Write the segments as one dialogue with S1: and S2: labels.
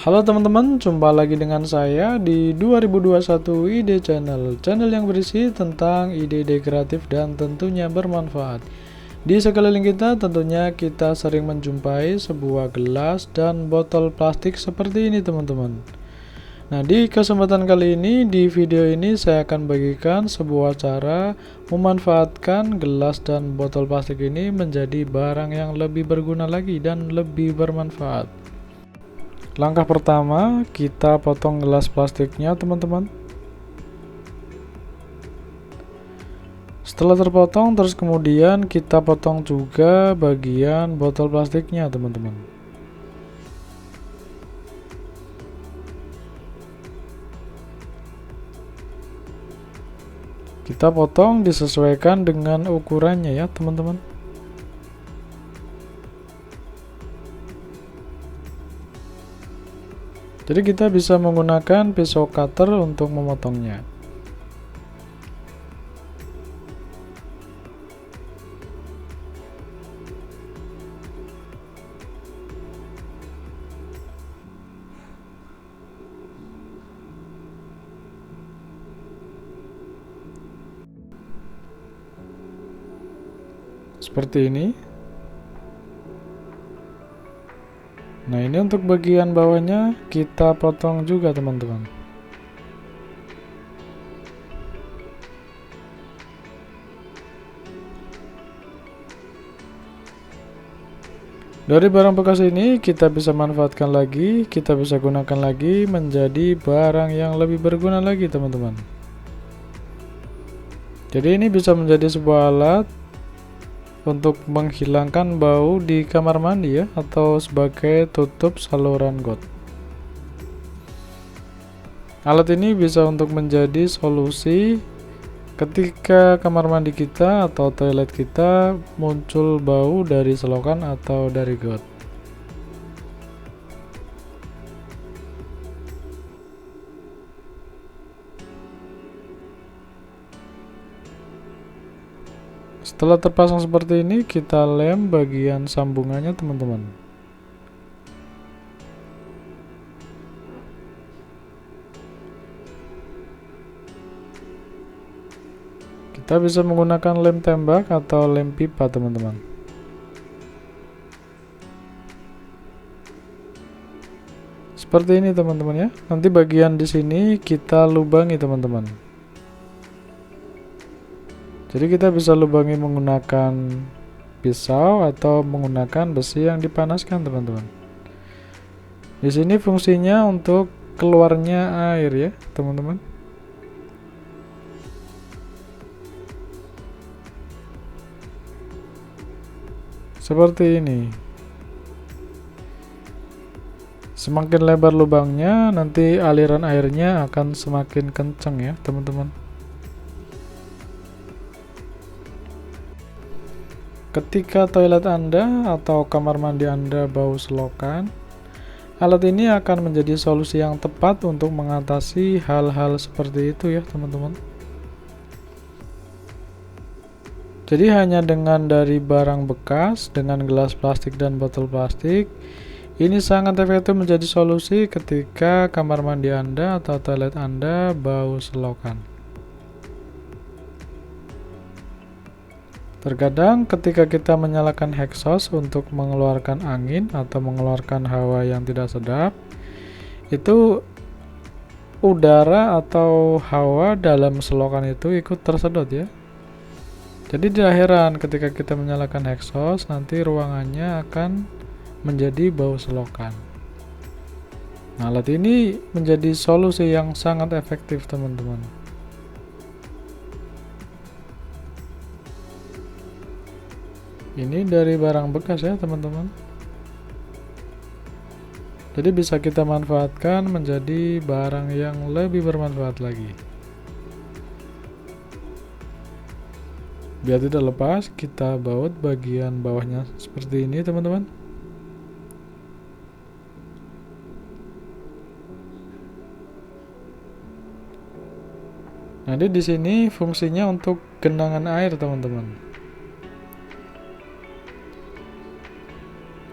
S1: Halo teman-teman, jumpa lagi dengan saya di 2021 Ide Channel yang berisi tentang ide-ide kreatif dan tentunya bermanfaat. Di sekeliling kita tentunya kita sering menjumpai sebuah gelas dan botol plastik seperti ini teman-teman. Nah, di kesempatan kali ini, di video ini saya akan bagikan sebuah cara memanfaatkan gelas dan botol plastik ini menjadi barang yang lebih berguna lagi dan lebih bermanfaat. Langkah pertama, kita potong gelas plastiknya teman-teman. Setelah terpotong, terus kemudian kita potong juga bagian botol plastiknya teman-teman. Kita potong disesuaikan dengan ukurannya ya teman-teman. Jadi kita bisa menggunakan pisau cutter untuk memotongnya. Seperti ini. Nah, ini untuk bagian bawahnya kita potong juga teman-teman. Dari barang bekas ini kita bisa manfaatkan lagi, kita bisa gunakan lagi menjadi barang yang lebih berguna lagi teman-teman. Jadi ini bisa menjadi sebuah alat untuk menghilangkan bau di kamar mandi ya, atau sebagai tutup saluran got. Alat ini bisa untuk menjadi solusi ketika kamar mandi kita atau toilet kita muncul bau dari selokan atau dari got. Setelah terpasang seperti ini, kita lem bagian sambungannya teman-teman. Kita bisa menggunakan lem tembak atau lem pipa teman-teman. Seperti ini teman-teman ya. Nanti bagian di sini kita lubangi teman-teman. Jadi kita bisa lubangi menggunakan pisau atau menggunakan besi yang dipanaskan teman-teman. Di sini fungsinya untuk keluarnya air ya teman-teman. Seperti ini. Semakin lebar lubangnya, nanti aliran airnya akan semakin kencang ya teman-teman. Ketika toilet Anda atau kamar mandi Anda bau selokan, alat ini akan menjadi solusi yang tepat untuk mengatasi hal-hal seperti itu ya teman-teman. Jadi hanya dengan dari barang bekas, dengan gelas plastik dan botol plastik, ini sangat efektif menjadi solusi ketika kamar mandi Anda atau toilet Anda bau selokan. Terkadang ketika kita menyalakan exhaust untuk mengeluarkan angin atau mengeluarkan hawa yang tidak sedap, itu udara atau hawa dalam selokan itu ikut tersedot ya. Jadi tidak heran ketika kita menyalakan exhaust, nanti ruangannya akan menjadi bau selokan. Nah, alat ini menjadi solusi yang sangat efektif teman-teman. Ini dari barang bekas ya teman-teman. Jadi bisa kita manfaatkan menjadi barang yang lebih bermanfaat lagi. Biar tidak lepas, kita baut bagian bawahnya seperti ini teman-teman. Nanti di sini fungsinya untuk genangan air teman-teman.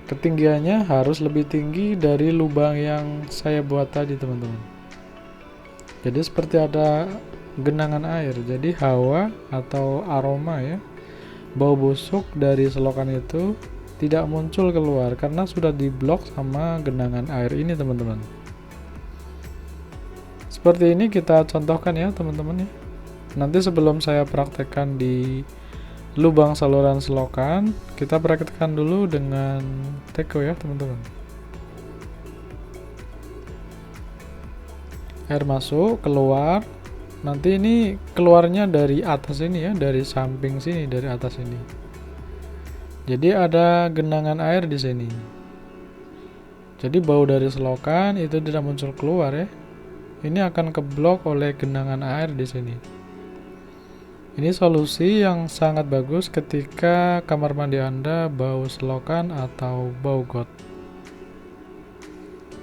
S1: ketinggiannya harus lebih tinggi dari lubang yang saya buat tadi teman-teman. Jadi seperti ada genangan air, jadi hawa atau aroma ya, bau busuk dari selokan itu tidak muncul keluar karena sudah diblok sama genangan air ini teman-teman. Seperti ini kita contohkan ya teman-teman ya. Nanti sebelum saya praktekkan di lubang saluran selokan, kita praktekkan dulu dengan teko ya teman-teman. Air masuk, keluar. Nanti ini keluarnya dari atas ini ya, dari samping sini, dari atas ini. Jadi ada genangan air di sini. Jadi bau dari selokan itu tidak muncul keluar ya. Ini akan keblok oleh genangan air di sini. Ini solusi yang sangat bagus ketika kamar mandi Anda bau selokan atau bau got.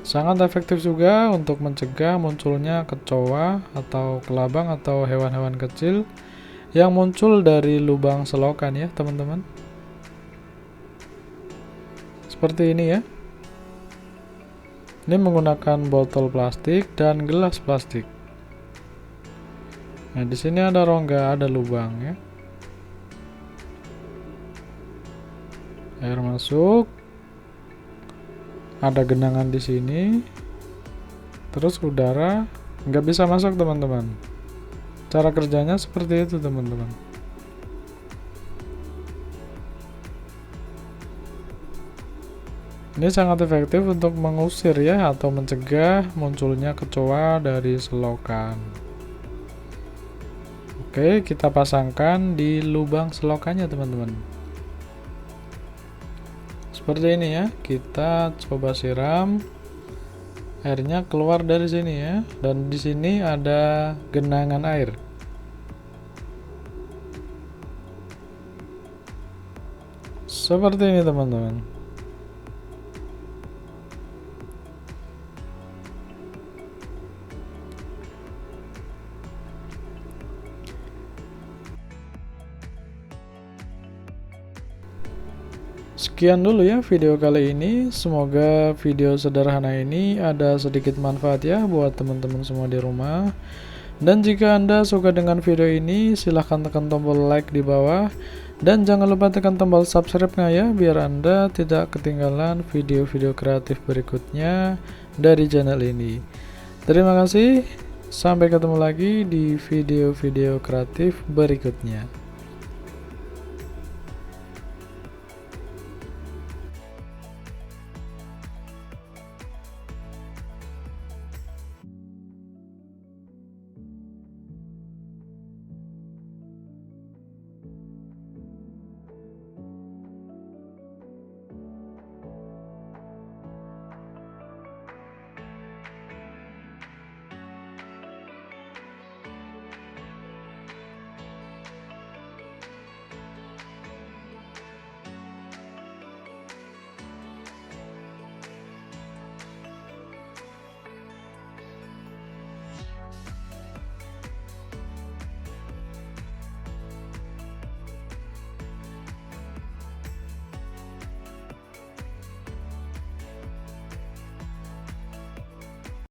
S1: Sangat efektif juga untuk mencegah munculnya kecoa atau kelabang atau hewan-hewan kecil yang muncul dari lubang selokan ya teman-teman. Seperti ini ya. Ini menggunakan botol plastik dan gelas plastik. Nah, di sini ada rongga, ada lubang ya. Air masuk. Ada genangan di sini. Terus udara nggak bisa masuk, teman-teman. Cara kerjanya seperti itu, teman-teman. Ini sangat efektif untuk mengusir ya atau mencegah munculnya kecoa dari selokan. Oke, kita pasangkan di lubang selokannya teman-teman. Seperti ini ya, kita coba siram. Airnya keluar dari sini ya, dan di sini ada genangan air. Seperti ini teman-teman. Sekian dulu ya video kali ini. Semoga video sederhana ini ada sedikit manfaat ya buat teman-teman semua di rumah. Dan jika Anda suka dengan video ini, silahkan tekan tombol like di bawah. Dan jangan lupa tekan tombol subscribe-nya ya, biar Anda tidak ketinggalan video-video kreatif berikutnya dari channel ini. Terima kasih, sampai ketemu lagi di video-video kreatif berikutnya.